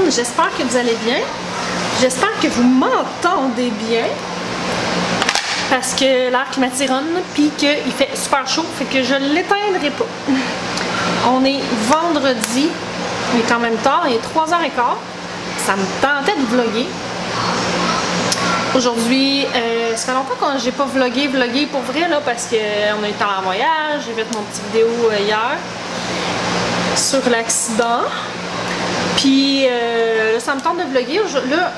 monde, j'espère que vous allez bien. J'espère que vous m'entendez bien. Parce que l'air climatisronne, puis qu'il fait super chaud, fait que je ne l'éteindrai pas. On est vendredi, il est quand même tard, il est 3h15. Ça me tentait de vlogger. Aujourd'hui, ça fait longtemps que j'ai pas vlogué pour vrai, là, parce qu'on a eu le temps en voyage. J'ai fait mon petit vidéo hier sur l'accident. Puis là, ça me tente de vlogger. Là,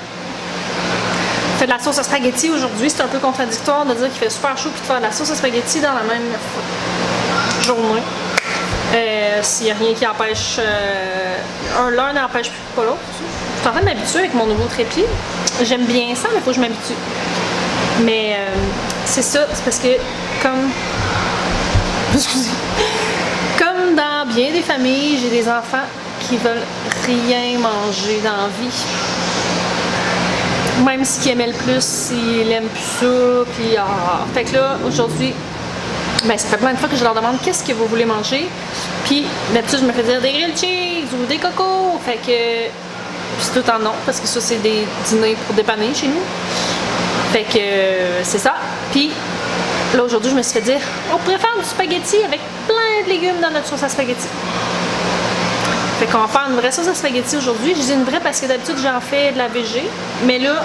je fais de la sauce à spaghetti aujourd'hui. C'est un peu contradictoire de dire qu'il fait super chaud puis de faire de la sauce à spaghetti dans la même journée. S'il n'y a rien qui empêche, l'un n'empêche pas l'autre. Je suis en train de m'habituer avec mon nouveau trépied. J'aime bien ça, mais il faut que je m'habitue. Mais c'est ça, c'est parce que comme dans bien des familles, j'ai des enfants qui veulent rien manger dans la vie. Même ce qu'ils aimaient le plus, ils n'aiment plus ça. Puis, fait que là, aujourd'hui, ben, ça fait plein de fois que je leur demande qu'est-ce que vous voulez manger. Puis d'habitude, je me fais dire des grilled cheese ou des cocos. Fait que c'est tout en non, parce que ça, c'est des dîners pour dépanner chez nous. Fait que c'est ça. Puis là, aujourd'hui, je me suis fait dire on pourrait faire du spaghetti avec plein de légumes dans notre sauce à spaghetti. Fait qu'on va faire une vraie sauce à spaghetti aujourd'hui. Je dis une vraie parce que d'habitude, j'en fais de la végé. Mais là,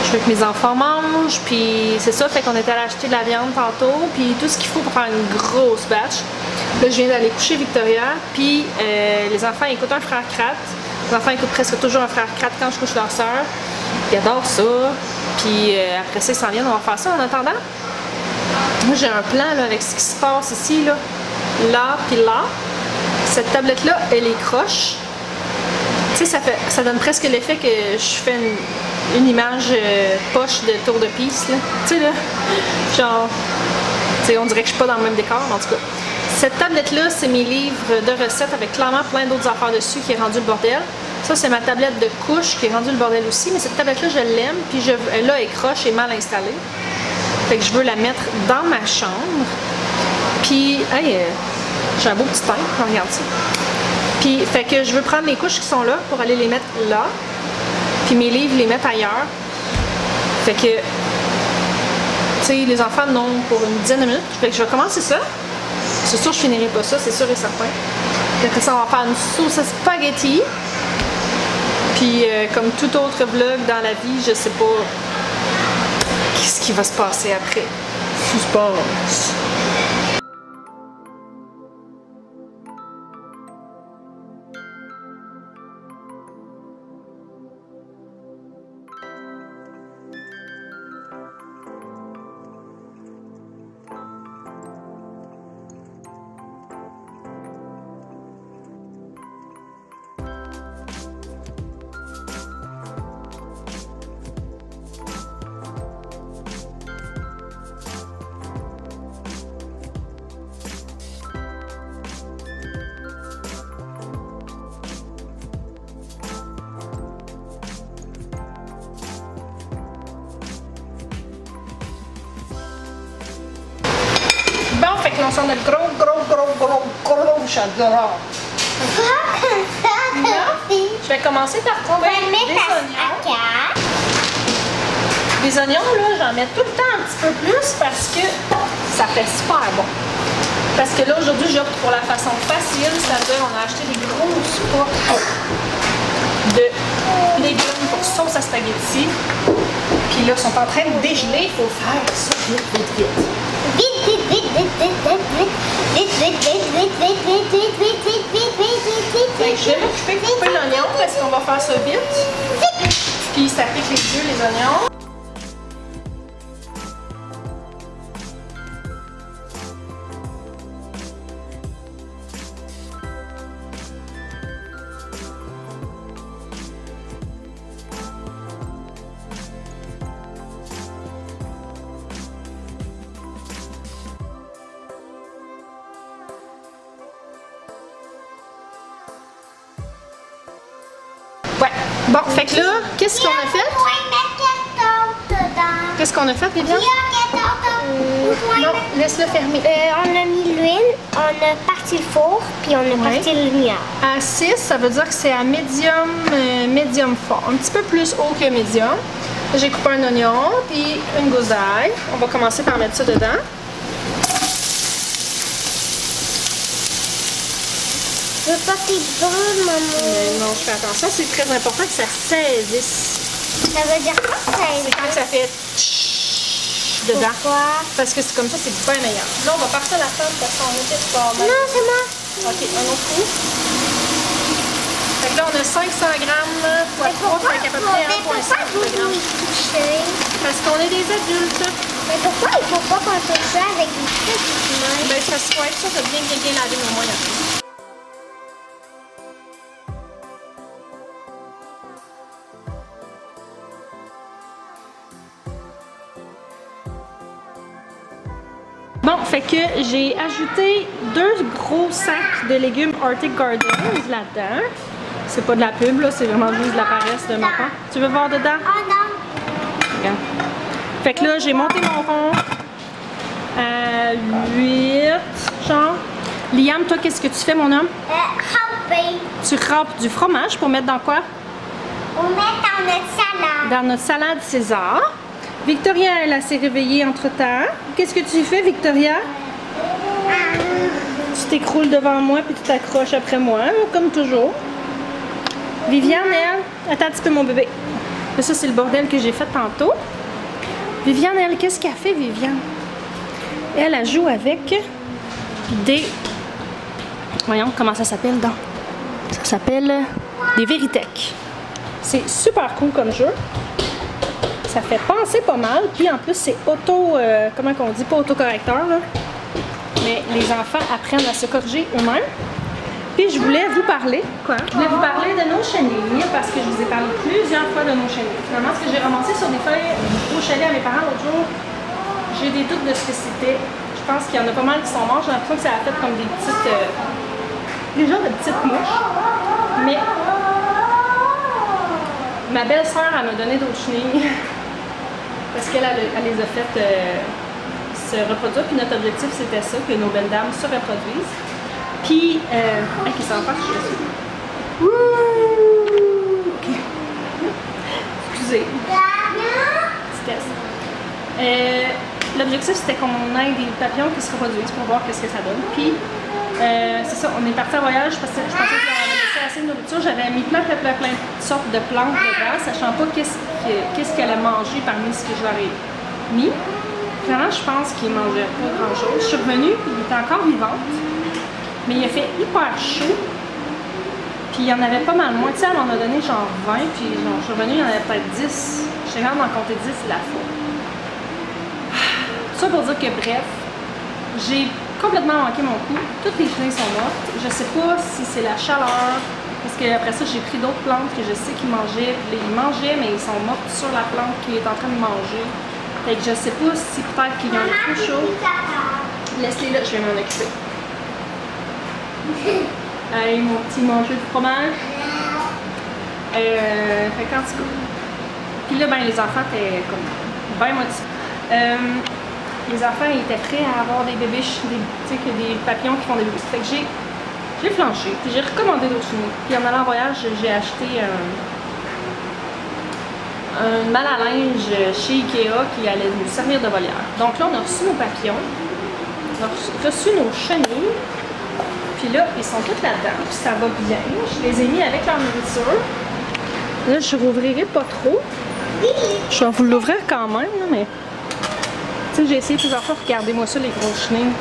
je veux que mes enfants mangent, puis c'est ça. Fait qu'on est allé acheter de la viande tantôt, puis tout ce qu'il faut pour faire une grosse batch. Là, je viens d'aller coucher Victoria, puis les enfants écoutent un frère Krat. Les enfants écoutent presque toujours un frère Krat quand je couche leur soeur. Ils adorent ça. Puis après ça, ils s'en viennent, on va faire ça en attendant. Moi, j'ai un plan là, avec ce qui se passe ici, là, puis là. Cette tablette-là, elle est croche. Tu sais, ça donne presque l'effet que je fais une image poche de tour de piste, là. Tu sais, là, genre, tu sais, on dirait que je suis pas dans le même décor, mais en tout cas. Cette tablette-là, c'est mes livres de recettes avec clairement plein d'autres affaires dessus qui est rendu le bordel. Ça, c'est ma tablette de couche qui est rendue le bordel aussi, mais cette tablette-là, je l'aime, puis là, elle est croche et mal installée. Fait que je veux la mettre dans ma chambre. Puis, hey, j'ai un beau petit teint, regarde ça. Puis, fait que je veux prendre mes couches qui sont là pour aller les mettre là. Puis mes livres, les mettre ailleurs. Fait que, tu sais, les enfants n'ont pour une dizaine de minutes. Fait que je vais commencer ça. C'est sûr, je finirai pas ça, c'est sûr et certain. Après ça, on va faire une sauce à spaghetti. Puis, comme tout autre vlog dans la vie, je sais pas qu'est-ce qui va se passer après. Suspense. Fait que l'on a le gros chagrin. Je vais commencer par prendre des oignons. Les oignons, là, j'en mets tout le temps un petit peu plus parce que ça fait super bon. Parce que là, aujourd'hui, j'opte pour la façon facile, c'est-à-dire on a acheté des grosses pots de légumes pour sauce à spaghetti. Puis là, ils sont en train de dégeler, il faut faire ça vite. Je vais m'occuper de couper l'oignon parce qu'on va faire ça vite. Puis ça pique les yeux, les oignons. Ouais. Bon, fait que là, qu'est-ce qu'on a fait? Qu'est-ce qu'on a fait, Viviane? Non, laisse-le fermer. On a mis l'huile, on a parti le four, puis on a parti la lumière. À 6, ça veut dire que c'est à médium, médium fort. Un petit peu plus haut que médium. J'ai coupé un oignon, puis une gousse d'ail. On va commencer par mettre ça dedans. Je veux pas qu'il brûle, maman. Non, je fais attention. C'est très important que ça saisisse. Ça veut dire quoi ça? C'est quand ça fait dedans. Pourquoi? Parce que c'est comme ça, c'est bien meilleur. Là, on va partir la table parce qu'on était pas mal. Non, c'est moi. Ok, un autre coup. Fait que là, on a 500 grammes fois 3, fait qu'à peu près 1,5 kg. Parce qu'on est des adultes. Mais pourquoi il faut pas qu'on touche ça avec des petites mains? Ben, ça se voit que ça bien laver nos mains après. Bon, fait que j'ai ajouté 2 gros sacs de légumes Arctic Gardens là-dedans. C'est pas de la pub, là, c'est vraiment juste de la paresse de ma part. Tu veux voir dedans? Oh non! Regarde. Fait que là, j'ai monté mon rond à 8, genre. Liam, toi, qu'est-ce que tu fais, mon homme? Râper. Tu râpes du fromage pour mettre dans quoi? On met dans notre salade. Dans notre salade César. Victoria, elle s'est réveillée entre-temps. Qu'est-ce que tu fais, Victoria? Tu t'écroules devant moi puis tu t'accroches après moi, comme toujours. Viviane, elle, attends un petit peu, mon bébé. Ça, c'est le bordel que j'ai fait tantôt. Viviane, elle, qu'est-ce qu'elle fait, Viviane? Elle joue avec des... Voyons, comment ça s'appelle, donc? Ça s'appelle des Veritech. C'est super cool comme jeu. Ça fait penser pas mal. Puis en plus, c'est auto... comment qu'on dit? Pas autocorrecteur, là. Mais les enfants apprennent à se corriger eux-mêmes. Puis je voulais vous parler. Quoi? Je voulais vous parler de nos chenilles parce que je vous ai parlé plusieurs fois de nos chenilles. Finalement, ce que j'ai ramassé sur des feuilles au chalet à mes parents l'autre jour, j'ai des doutes de ce que c'était. Je pense qu'il y en a pas mal qui sont morts. J'ai l'impression que ça a fait comme des petites... des genres de petites mouches. Mais ma belle-sœur, elle m'a donné d'autres chenilles. Parce qu'elle elle les a faites se reproduire. Puis notre objectif, c'était ça, que nos belles dames se reproduisent. Puis, qui s'en passe, je suis. Ok. Excusez. L'objectif, c'était qu'on ait des papillons qui se reproduisent pour voir qu'est-ce que ça donne. Puis, c'est ça, on est parti en voyage parce que je pensais que j'avais laissé assez de nourriture. J'avais mis plein de sortes de plantes dedans, sachant pas qu'est-ce qu'elle a mangé parmi ce que je leur ai mis. Finalement, je pense qu'il mangeait pas grand-chose. Je suis revenue, puis il était encore vivant. Mais il a fait hyper chaud. Puis il y en avait pas mal moins. Tu sais, elle m'en a donné genre 20, puis genre, je suis revenue, il y en avait peut-être 10. J'étais capable d'en compter 10 la fois. Tout ça pour dire que bref, j'ai complètement manqué mon coup. Toutes les chenilles sont mortes. Je sais pas si c'est la chaleur, parce que après ça, j'ai pris d'autres plantes que je sais qu'ils mangeaient. Puis ils mangeaient, mais ils sont morts sur la plante qui est en train de manger. Fait que je sais pas si peut-être qu'ils ont trop chaud. Laisse-les là, je vais m'en occuper. Hey, mon petit mangeur de fromage. Fait qu'en tout cas. Puis là, ben, les enfants étaient comme bien motivés. Les enfants étaient prêts à avoir des bébés, tu sais, des papillons qui font des bébés. Fait que j'ai flanché, puis j'ai recommandé d'autres chenilles. Puis en allant en voyage, j'ai acheté un mal à linge chez Ikea qui allait nous servir de volière. Donc là, on a reçu nos papillons, on a reçu nos chenilles. Puis là, ils sont tous là-dedans, puis ça va bien. Je les ai mis avec leur nourriture. Là, je rouvrirai pas trop. Je vais vous l'ouvrir quand même, là, mais... Tu sais, j'ai essayé plusieurs fois. Regardez-moi ça, les grosses chenilles.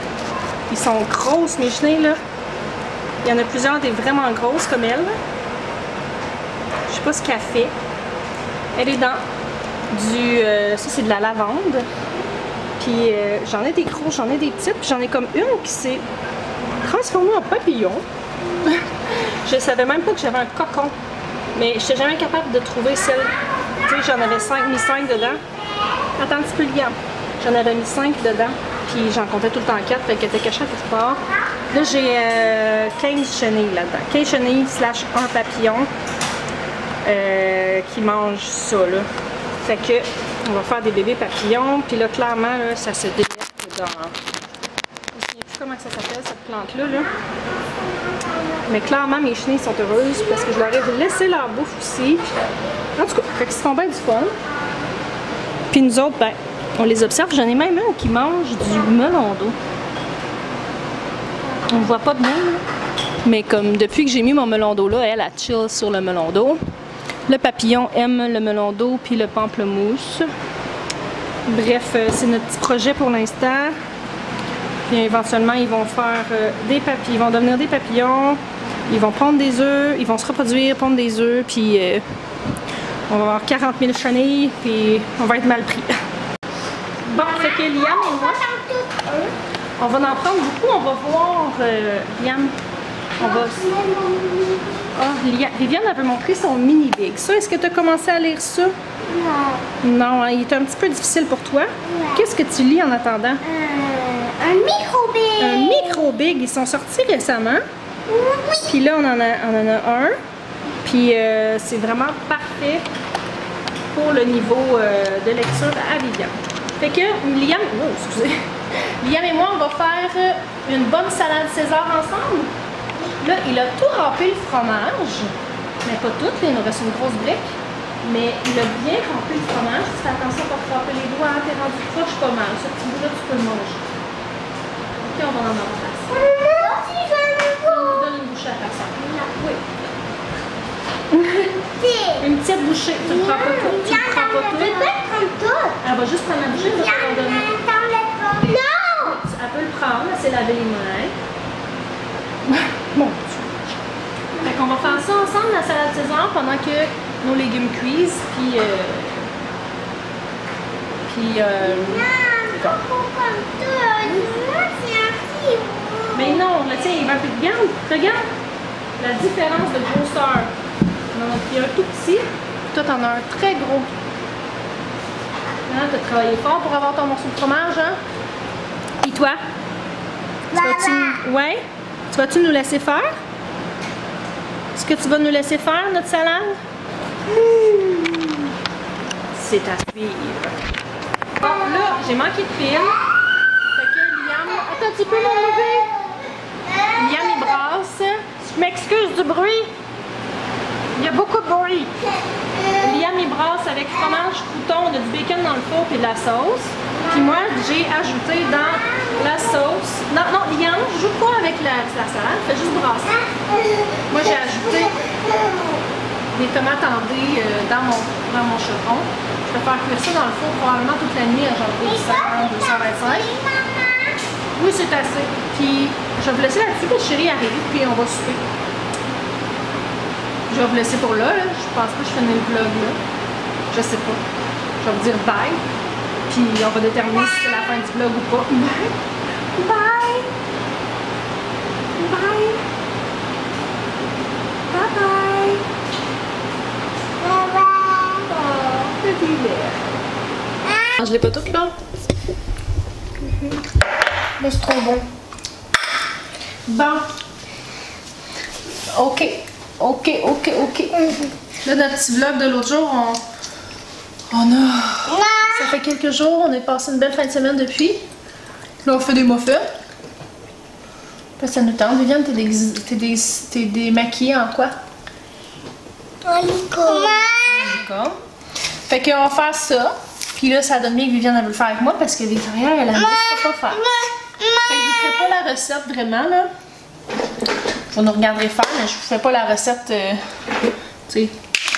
Ils sont grosses, mes chenilles, là. Il y en a plusieurs des vraiment grosses, comme elle. Je sais pas ce qu'elle fait. Elle est dans du... ça, c'est de la lavande. Puis j'en ai des grosses, j'en ai des petites. Puis j'en ai comme une qui s'est transformée en papillon. Je savais même pas que j'avais un cocon. Mais je n'étais jamais capable de trouver celle... Tu sais, j'en avais mis 5 dedans. Attends un petit peu, Liam. J'en avais mis 5 dedans. Puis j'en comptais tout le temps 4, fait qu'elle était cachée à quelque part. Là, j'ai 15 chenilles là-dedans. 15 chenilles / un papillon qui mange ça, là. Fait que On va faire des bébés papillons. Puis là, clairement, là, ça se délève dans... Je ne sais plus comment ça s'appelle, cette plante-là. Là. Mais clairement, mes chenilles sont heureuses parce que je leur ai laissé leur bouffe aussi. En tout cas, ils se font bien du fun. Puis nous autres, ben, on les observe. J'en ai même un qui mange du melon d'eau. On ne voit pas bien, là. Mais comme depuis que j'ai mis mon melon d'eau là, elle chill sur le melon d'eau. Le papillon aime le melon d'eau puis le pamplemousse. Bref, c'est notre petit projet pour l'instant. Puis éventuellement, ils vont faire des papillons. Ils vont devenir des papillons. Ils vont pondre des œufs. Ils vont se reproduire, pondre des œufs. Puis on va avoir 40 000 chenilles. Puis on va être mal pris. Bon, fait que Liam et moi, on va en prendre beaucoup. On va voir Liam. On va... Oh, Viviane avait montré son mini big. Ça, est-ce que tu as commencé à lire ça? Non. Non, hein, il est un petit peu difficile pour toi. Ouais. Qu'est-ce que tu lis en attendant? Un micro big. Un micro big. Ils sont sortis récemment. Oui. Puis là, on en a un. Puis c'est vraiment parfait pour le niveau de lecture à Viviane. Fait que Liam... Oh, excusez. Liam et moi, on va faire une bonne salade César ensemble. Là, il a tout râpé le fromage, mais pas tout, là, il nous reste une grosse brique, mais il a bien râpé le fromage. Tu fais attention pour te râper les doigts, hein, t'es rendu proche pas mal. Ce petit bout-là, tu peux le manger. Ok, on va en avoir place. On nous donne une bouchée à personne. Oui. Une petite bouchée. Tu ne prends pas tout. Tu ne prends pas tout. Je peux prendre tout. Elle va juste prendre la bouchée, je vais te donner. Non! Elle peut le prendre, elle s'est lavé les mains. Bon. Fait qu'on va faire ça ensemble, la salade César, pendant que nos légumes cuisent, puis mais non, là, tiens, il va plus de garde. Regarde la différence de grosseur. On en a pris un tout petit, toi t'en as un très gros. Hein, t'as travaillé fort pour avoir ton morceau de fromage, hein? Et toi? Ouais? Tu vas-tu nous laisser faire? Est-ce que tu vas nous laisser faire notre salade? C'est à suivre. Bon, là, j'ai manqué de pile. Fait que Liam... Attends, tu peux m'enlever? Liam, il brasse. Je m'excuse du bruit. Il y a beaucoup de bruit. Liam, il brasse avec fromage, crouton, de du bacon dans le four et de la sauce. Puis moi, j'ai ajouté dans la sauce... Non, Liam, je joue pas avec la salade, fais juste brasser. Moi, j'ai ajouté des tomates en dés dans mon chaudron. Je vais faire cuire ça dans le four probablement toute la nuit à genre 200, 225. Oui, c'est assez. Puis, je vais vous laisser là-dessus que chérie arrive, puis on va souper. Je vais vous laisser pour là. Je pense pas que je finis le vlog là. Je sais pas. Je vais vous dire bye. Puis on va déterminer si c'est la fin du vlog ou pas. Bye! Bye! Bye! Bye bye! Bye bye! Oh, petit lait. Je l'ai pas toute là. Mais c'est trop bon. Bon. OK. Là, notre petit vlog de l'autre jour, on a... Ça fait quelques jours, on est passé une belle fin de semaine depuis. Là, on fait des muffins. Parce que ça nous tente. Viviane, t'es démaquillée en quoi? En licorne. Fait qu'on va faire ça. Puis là, ça donne bien que Viviane, elle veut le faire avec moi parce que Victoria, elle ne sait pas faire. Fait que je vous ferai pas la recette vraiment, là. Vous nous regarderez faire, mais je vous fais pas la recette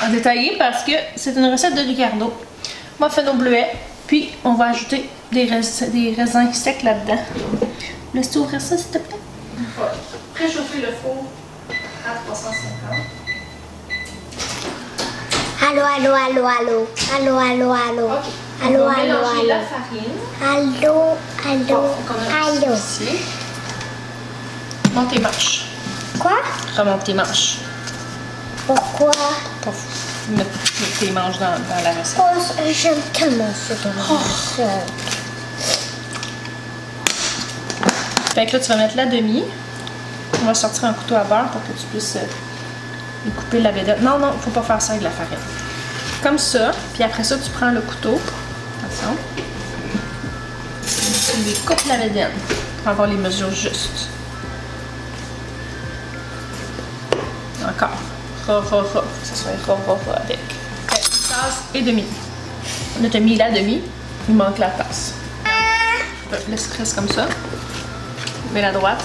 en détaillé parce que c'est une recette de Ricardo. On va faire nos bleuets, puis on va ajouter des raisins secs là-dedans. Laisse-tu ouvrir ça, s'il te plaît? On va préchauffer le four à 350. Allô. Okay. Allô. On va mélanger la farine. Allô. Ici. Monte tes manches. Quoi? Remonte tes manches. Pourquoi? Pour mettre tes manches dans la recette. Oh, j'aime tellement ça dans la recette. Fait que là, tu vas mettre la demi. On va sortir un couteau à beurre pour que tu puisses couper la vedette. Non, faut pas faire ça avec la farine. Comme ça. Puis après ça, tu prends le couteau Attention. Tu lui coupes la bédaine pour avoir les mesures justes. Encore. Faut que ça soit avec. Okay. Tasse et demi. Là, t'as mis la demi. Il manque la tasse. Laisse comme ça. Mets la droite.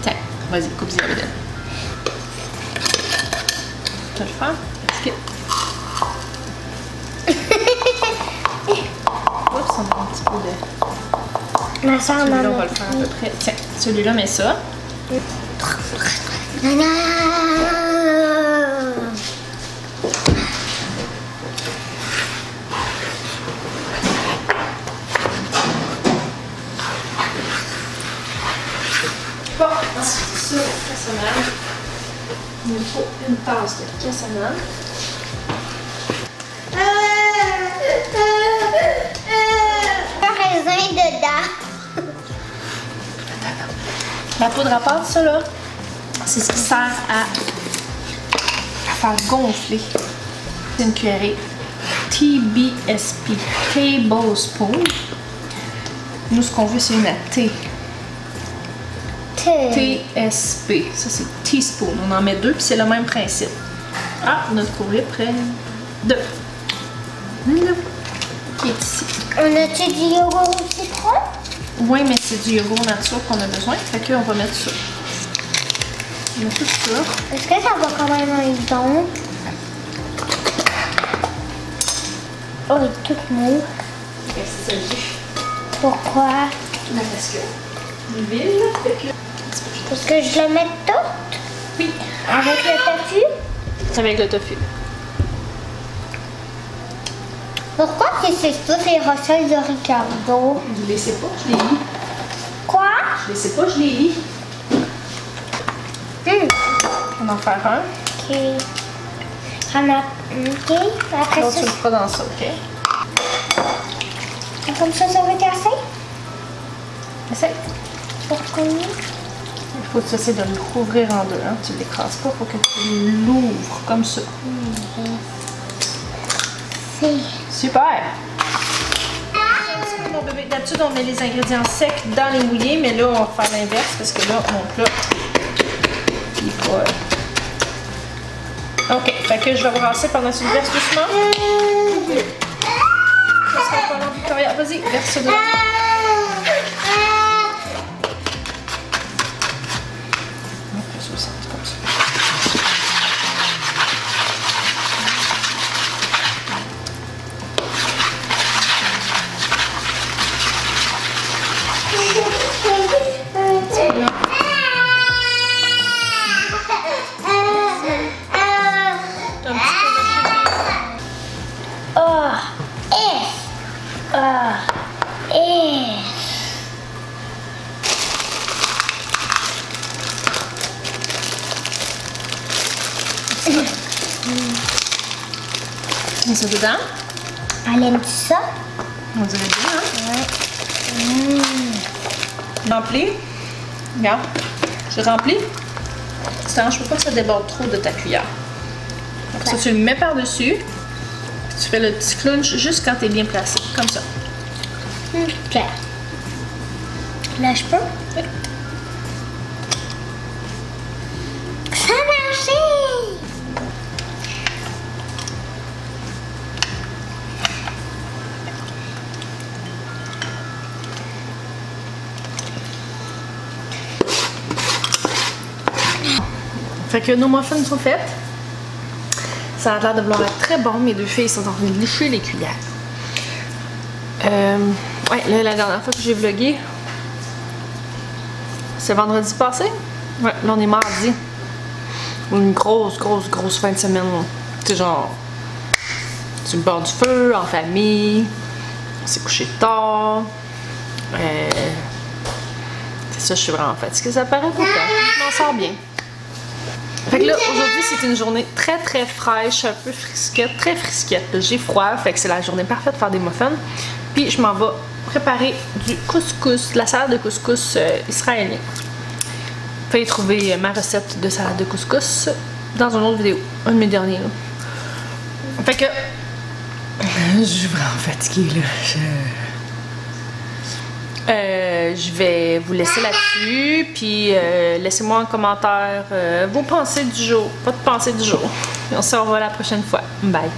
Tiens, vas-y, coupe-y la bédaine. Tu vas le faire? Skip. Oups, on a un petit peu de... Ma soeur celui-là, on va le faire à peu près. Tiens, celui-là, mets ça. Bon, ensuite ça, la cassonade. Il nous faut une tasse de cassonade. Un raisin dedans. La poudre à pâte, ça là, c'est ce qui sert à faire gonfler. C'est une cuillerée TBSP, Tablespoon. Nous, ce qu'on veut, c'est une à T. TSP, ça c'est teaspoon. On en met 2 puis c'est le même principe. Ah, notre courrier près 2. Qui est ici. On a-tu du yogourt au citron? Oui, mais c'est du yogourt nature qu'on a besoin. Fait qu'on va mettre ça. On met tout ça. Est-ce que ça va quand même être bon? Oh, il est tout mou. C'est ça. Pourquoi? Parce que l'huile, fait que... Est-ce que je le mette tout? Oui. Avec le tofu? Avec le tofu. Pourquoi c'est toutes les recettes de Ricardo? Je les sais pas, je les lis. Quoi? Je les sais pas, je les lis. On va en faire un. Ok. Ok. Après L'autre, ça, tu le feras dans ça, ok? comme ça va être assez? Essaye. Pourquoi? Il faut que tu essaies de le rouvrir en deux. Hein? Tu ne l'écrases pas, il faut que tu l'ouvres comme ça. C'est... Super! Mon bébé, d'habitude, on met les ingrédients secs dans les mouillés, mais là, on va faire l'inverse parce que là, mon plat, il va... Ok, fait que je vais brasser pendant que tu le verses doucement. Ça sera pas long, Victoria. Vas-y, verse dedans. On fait ça au centre, comme ça. Mets ça dedans. Elle aime ça? On dirait bien, hein? Ouais. Rempli. Regarde. Je remplis. Je veux pas que ça déborde trop de ta cuillère. Donc ça, tu le mets par-dessus. Puis tu fais le petit crunch juste quand tu es bien placé. Comme ça. Ok. Là, je peux? Oui. Ça a marché! Fait que nos muffins sont faits. Ça a l'air de vouloir être très bon. Mes deux filles sont en train de licher les cuillères. Ouais, là, la dernière fois que j'ai vlogué, c'est vendredi passé. Ouais, là, on est mardi. Une grosse fin de semaine. Tu sais, genre, sur le bord du feu, en famille. On s'est couché tard. C'est ça, je suis vraiment fatiguée. Ça paraît pas, je m'en sors bien. Fait que là, aujourd'hui, c'est une journée très fraîche, un peu frisquette, très frisquette. J'ai froid, fait que c'est la journée parfaite pour faire des muffins. Puis je m'en vais préparer du couscous, de la salade de couscous israélien. Vous pouvez trouver ma recette de salade de couscous dans une autre vidéo, un de mes derniers. Là. Fait que Je suis vraiment fatiguée, là. Je vais vous laisser là-dessus, puis laissez-moi en commentaire vos pensées du jour. Pas de pensées du jour. Et on se revoit la prochaine fois. Bye!